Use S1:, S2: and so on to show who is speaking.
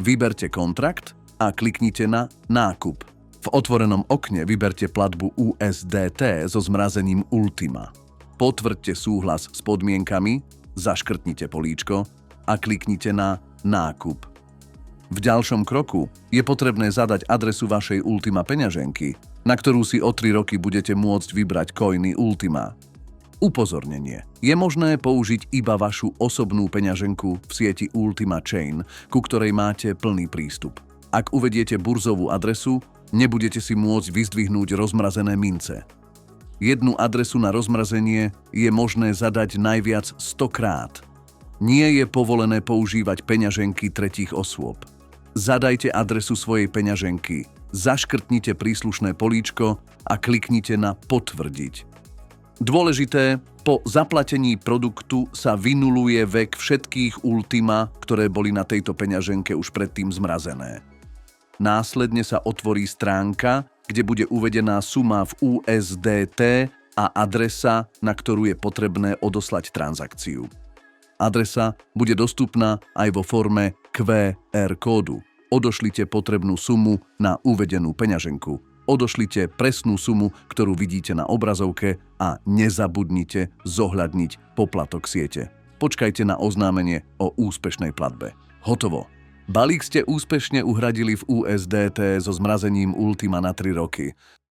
S1: Vyberte kontrakt a kliknite na Nákup. V otvorenom okne vyberte platbu USDT so zmrazením Ultima. Potvrďte súhlas s podmienkami, zaškrtnite políčko a kliknite na Nákup. V ďalšom kroku je potrebné zadať adresu vašej Ultima peňaženky, na ktorú si o 3 roky budete môcť vybrať coiny Ultima. Upozornenie. Je možné použiť iba vašu osobnú peňaženku v sieti Ultima Chain, ku ktorej máte plný prístup. Ak uvediete burzovú adresu, nebudete si môcť vyzdvihnúť rozmrazené mince. Jednu adresu na rozmrazenie je možné zadať najviac 100 krát. Nie je povolené používať peňaženky tretích osôb. Zadajte adresu svojej peňaženky, zaškrtnite príslušné políčko a kliknite na Potvrdiť. Dôležité, po zaplatení produktu sa vynuluje vek všetkých Ultima, ktoré boli na tejto peňaženke už predtým zmrazené. Následne sa otvorí stránka, kde bude uvedená suma v USDT a adresa, na ktorú je potrebné odoslať transakciu. Adresa bude dostupná aj vo forme QR kódu. Odošlite potrebnú sumu na uvedenú peňaženku. Odošlite presnú sumu, ktorú vidíte na obrazovke a nezabudnite zohľadniť poplatok siete. Počkajte na oznámenie o úspešnej platbe. Hotovo. Balík ste úspešne uhradili v USDT so zmrazením Ultima na 3 roky.